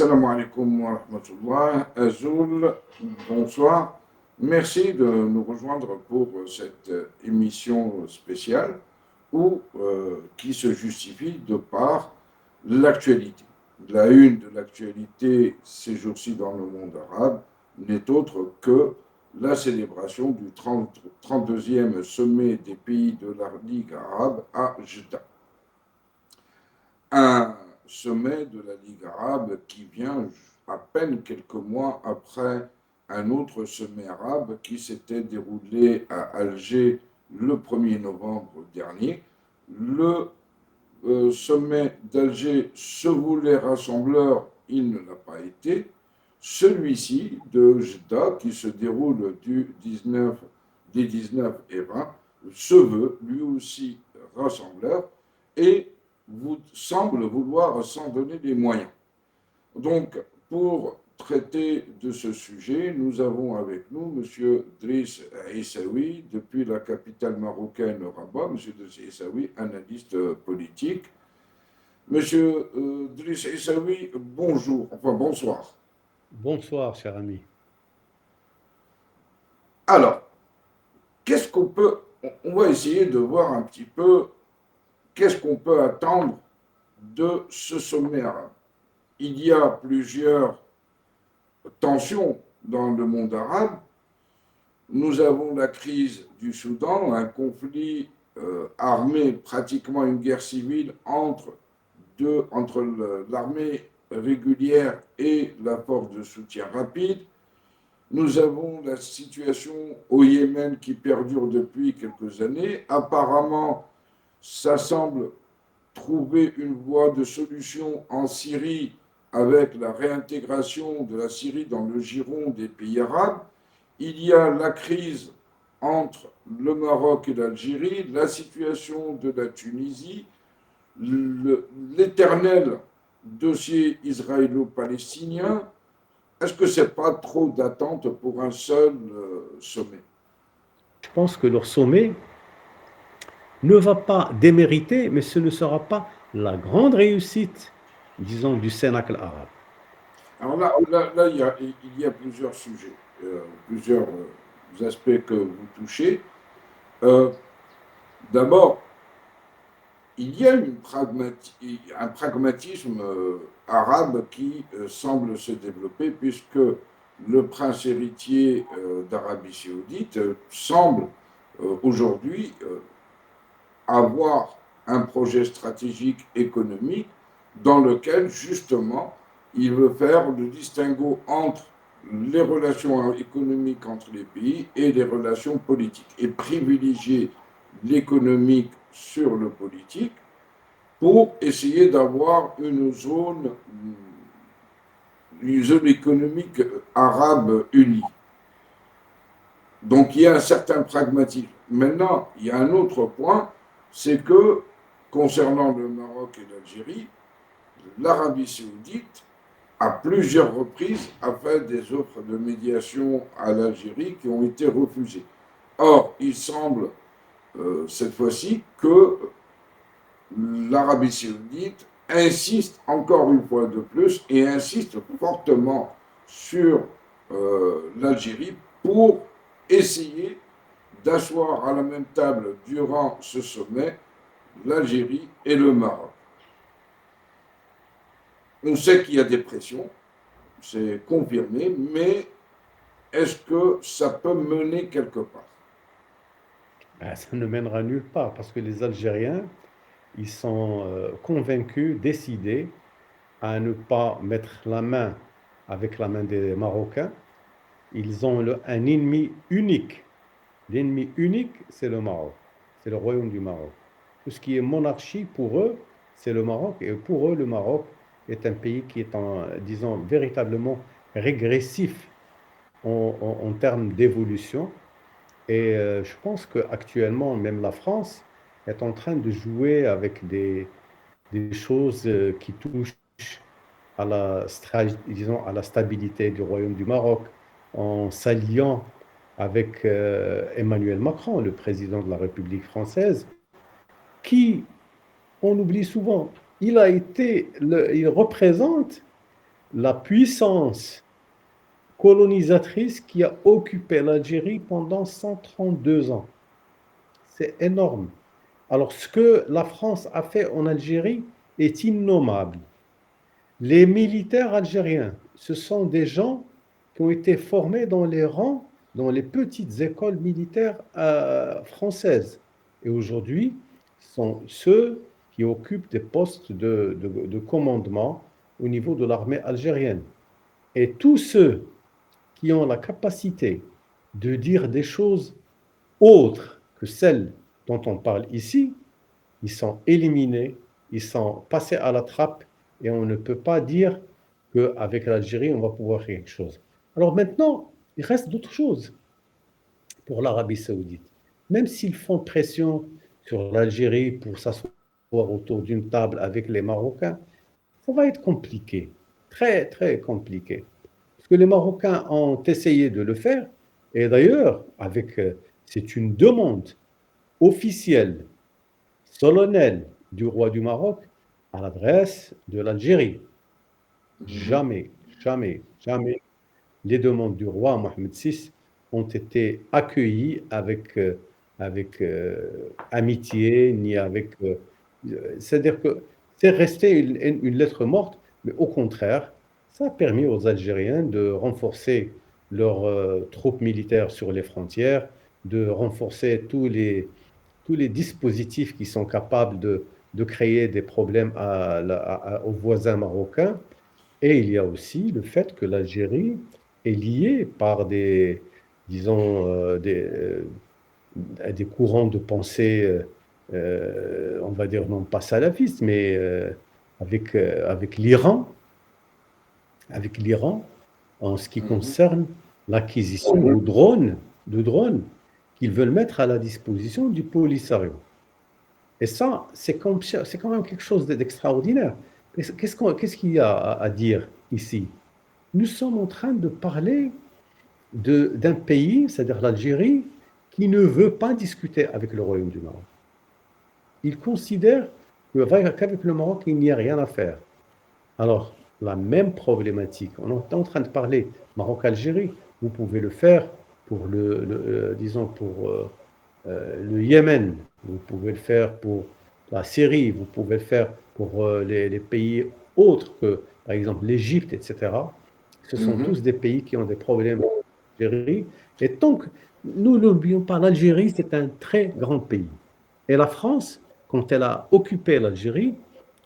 Assalamu alaikum wa rahmatullah. Azoul, bonsoir. Merci de nous rejoindre pour cette émission spéciale qui se justifie de par l'actualité. La une de l'actualité ces jours-ci dans le monde arabe n'est autre que la célébration du 32e sommet des pays de la Ligue arabe à Jeddah. Un sommet de la Ligue arabe qui vient à peine quelques mois après un autre sommet arabe qui s'était déroulé à Alger le 1er novembre dernier. Le sommet d'Alger se voulait rassembleur, il ne l'a pas été. Celui-ci de Jeddah, qui se déroule des 19 et 20, se veut lui aussi rassembleur et semble vouloir s'en donner les moyens. Donc, pour traiter de ce sujet, nous avons avec nous M. Driss Aissaoui, depuis la capitale marocaine Rabat. M. Driss Aissaoui, analyste politique. M. Driss Aissaoui, bonsoir. Bonsoir, cher ami. Alors, qu'est-ce qu'on peut... On va essayer de voir un petit peu qu'est-ce qu'on peut attendre de ce sommet arabe. Il y a plusieurs tensions dans le monde arabe. Nous avons la crise du Soudan, un conflit armé, pratiquement une guerre civile entre l'armée régulière et la force de soutien rapide. Nous avons la situation au Yémen qui perdure depuis quelques années. Apparemment, ça semble trouver une voie de solution en Syrie avec la réintégration de la Syrie dans le giron des pays arabes. Il y a la crise entre le Maroc et l'Algérie, la situation de la Tunisie, l'éternel dossier israélo-palestinien. Est-ce que ce n'est pas trop d'attente pour un seul sommet? Je pense que leur sommet ne va pas démériter, mais ce ne sera pas la grande réussite, disons, du Cénacle arabe. Alors là il y a plusieurs sujets, plusieurs aspects que vous touchez. D'abord, il y a un pragmatisme arabe qui semble se développer, puisque le prince héritier d'Arabie saoudite semble aujourd'hui avoir un projet stratégique économique dans lequel, justement, il veut faire le distinguo entre les relations économiques entre les pays et les relations politiques, et privilégier l'économique sur le politique pour essayer d'avoir une zone économique arabe unie. Donc il y a un certain pragmatisme. Maintenant, il y a un autre point, c'est que concernant le Maroc et l'Algérie, l'Arabie saoudite, à plusieurs reprises, a fait des offres de médiation à l'Algérie qui ont été refusées. Or, il semble cette fois-ci que l'Arabie saoudite insiste encore une fois de plus et insiste fortement sur l'Algérie pour essayer d'asseoir à la même table durant ce sommet l'Algérie et le Maroc. On sait qu'il y a des pressions, c'est confirmé, mais est-ce que ça peut mener quelque part? Ça ne mènera nulle part, parce que les Algériens, ils sont convaincus, décidés à ne pas mettre la main avec la main des Marocains. Ils ont un ennemi unique. L'ennemi unique, c'est le Maroc, c'est le royaume du Maroc. Tout ce qui est monarchie, pour eux, c'est le Maroc. Et pour eux, le Maroc est un pays qui est, disons, véritablement régressif en termes d'évolution. Et je pense qu'actuellement, même la France est en train de jouer avec des choses qui touchent à disons, à la stabilité du royaume du Maroc, en s'alliant avec Emmanuel Macron, le président de la République française, qui, on oublie souvent, il représente la puissance colonisatrice qui a occupé l'Algérie pendant 132 ans. C'est énorme. Alors, ce que la France a fait en Algérie est innommable. Les militaires algériens, ce sont des gens qui ont été formés dans les rangs, dans les petites écoles militaires françaises. Et aujourd'hui, sont ceux qui occupent des postes de commandement au niveau de l'armée algérienne. Et tous ceux qui ont la capacité de dire des choses autres que celles dont on parle ici, ils sont éliminés, ils sont passés à la trappe et on ne peut pas dire qu'avec l'Algérie, on va pouvoir faire quelque chose. Alors maintenant, il reste d'autres choses pour l'Arabie saoudite. Même s'ils font pression sur l'Algérie pour s'asseoir autour d'une table avec les Marocains, ça va être compliqué, très, très compliqué. Parce que les Marocains ont essayé de le faire, et d'ailleurs, c'est une demande officielle, solennelle du roi du Maroc à l'adresse de l'Algérie. Jamais, jamais, jamais les demandes du roi Mohamed VI ont été accueillies avec amitié, ni avec... c'est-à-dire que c'est resté une lettre morte, mais au contraire, ça a permis aux Algériens de renforcer leurs troupes militaires sur les frontières, de renforcer tous les dispositifs qui sont capables de créer des problèmes aux voisins marocains. Et il y a aussi le fait que l'Algérie est liée par disons, des courants de pensée, on va dire non pas salafistes, mais avec l'Iran, en ce qui concerne l'acquisition de drones qu'ils veulent mettre à la disposition du Polisario. Et ça, c'est quand même quelque chose d'extraordinaire. Qu'est-ce qu'il y a à dire ici? Nous sommes en train de parler d'un pays, c'est-à-dire l'Algérie, qui ne veut pas discuter avec le Royaume du Maroc. Il considère qu'avec le Maroc, il n'y a rien à faire. Alors, la même problématique, on est en train de parler Maroc-Algérie, vous pouvez le faire pour disons, pour le Yémen, vous pouvez le faire pour la Syrie, vous pouvez le faire pour les pays autres que, par exemple, l'Égypte, etc. Ce sont tous des pays qui ont des problèmes en Algérie. Et tant que nous n'oublions pas, l'Algérie, c'est un très grand pays. Et la France, quand elle a occupé l'Algérie,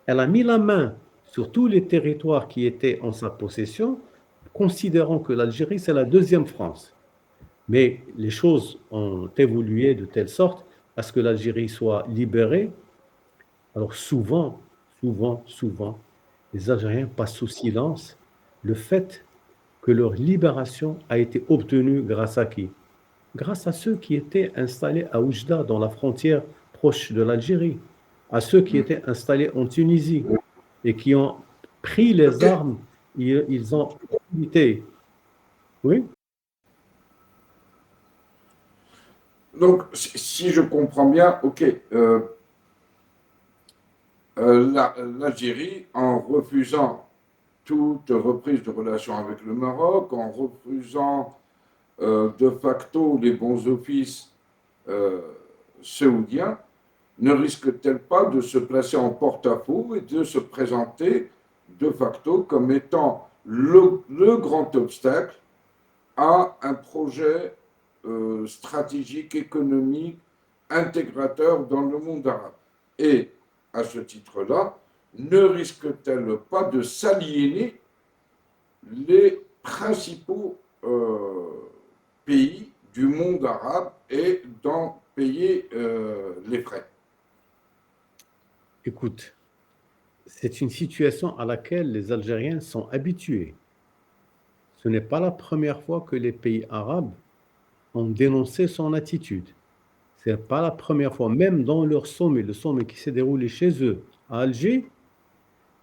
elle a mis la main sur tous les territoires qui étaient en sa possession, considérant que l'Algérie, c'est la deuxième France. Mais les choses ont évolué de telle sorte à ce que l'Algérie soit libérée. Alors souvent, les Algériens passent sous silence le fait que leur libération a été obtenue grâce à qui? Grâce à ceux qui étaient installés à Oujda, dans la frontière proche de l'Algérie, à ceux qui étaient installés en Tunisie et qui ont pris les armes, ils ont lutté. Oui? Donc, si je comprends bien, ok, l'Algérie, en refusant toute reprise de relations avec le Maroc, en refusant de facto les bons offices saoudiens, ne risque-t-elle pas de se placer en porte-à-faux et de se présenter de facto comme étant le grand obstacle à un projet stratégique, économique, intégrateur dans le monde arabe? Et à ce titre-là, ne risque-t-elle pas de s'aliéner les principaux pays du monde arabe et d'en payer les frais? Écoute, c'est une situation à laquelle les Algériens sont habitués. Ce n'est pas la première fois que les pays arabes ont dénoncé son attitude. Ce n'est pas la première fois, même dans leur sommet, le sommet qui s'est déroulé chez eux, à Alger,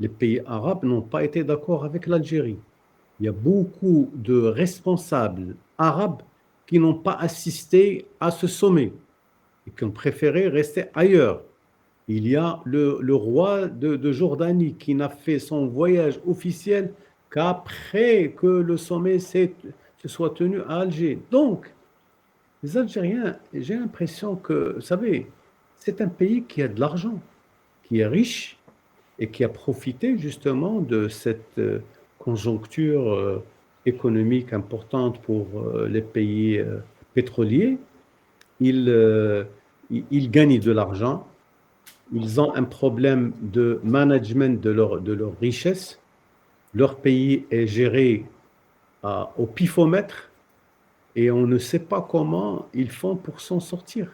les pays arabes n'ont pas été d'accord avec l'Algérie. Il y a beaucoup de responsables arabes qui n'ont pas assisté à ce sommet et qui ont préféré rester ailleurs. Il y a le roi de Jordanie qui n'a fait son voyage officiel qu'après que le sommet se soit tenu à Alger. Donc, les Algériens, j'ai l'impression que, vous savez, c'est un pays qui a de l'argent, qui est riche et qui a profité justement de cette conjoncture économique importante pour les pays pétroliers. Ils, euh, ils gagnent de l'argent, ils ont un problème de management de leur richesse. Leur pays est géré au pifomètre et on ne sait pas comment ils font pour s'en sortir.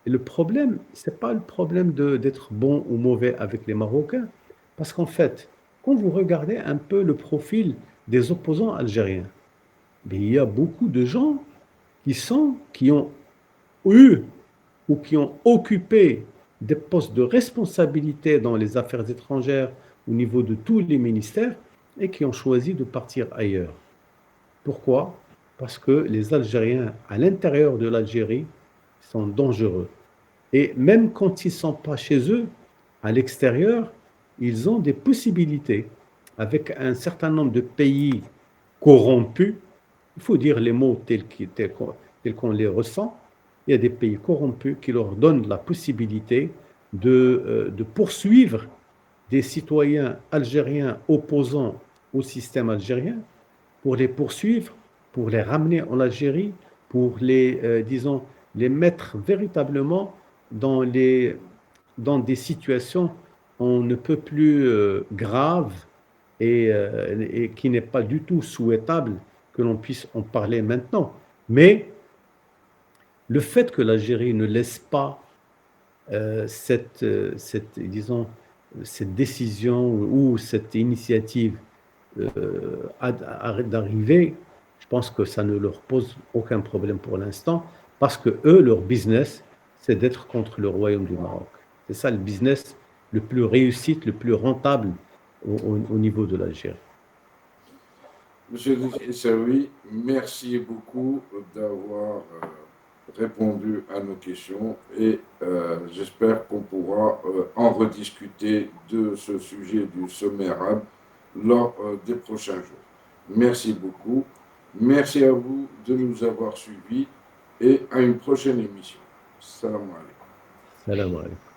Et le problème, ce n'est pas le problème d'être bon ou mauvais avec les Marocains, parce qu'en fait, quand vous regardez un peu le profil des opposants algériens, mais il y a beaucoup de gens qui ont eu ou qui ont occupé des postes de responsabilité dans les affaires étrangères au niveau de tous les ministères et qui ont choisi de partir ailleurs. Pourquoi? Parce que les Algériens, à l'intérieur de l'Algérie, sont dangereux. Et même quand ils ne sont pas chez eux, à l'extérieur, ils ont des possibilités. Avec un certain nombre de pays corrompus, il faut dire les mots tels qu'on les ressent, il y a des pays corrompus qui leur donnent la possibilité de poursuivre des citoyens algériens opposants au système algérien, pour les poursuivre, pour les ramener en Algérie, pour disons, les mettre véritablement dans, dans des situations on ne peut plus graves et qui n'est pas du tout souhaitable que l'on puisse en parler maintenant. Mais le fait que l'Algérie ne laisse pas disons, cette décision ou cette initiative d'arriver, je pense que ça ne leur pose aucun problème pour l'instant, parce que eux, leur business, c'est d'être contre le royaume du Maroc. C'est ça le business le plus réussi, le plus rentable au niveau de l'Algérie. Monsieur Essaoui, merci beaucoup d'avoir répondu à nos questions et j'espère qu'on pourra en rediscuter de ce sujet du sommet arabe lors des prochains jours. Merci beaucoup. Merci à vous de nous avoir suivis et à une prochaine émission. Salam alaikum. Salam alaikum.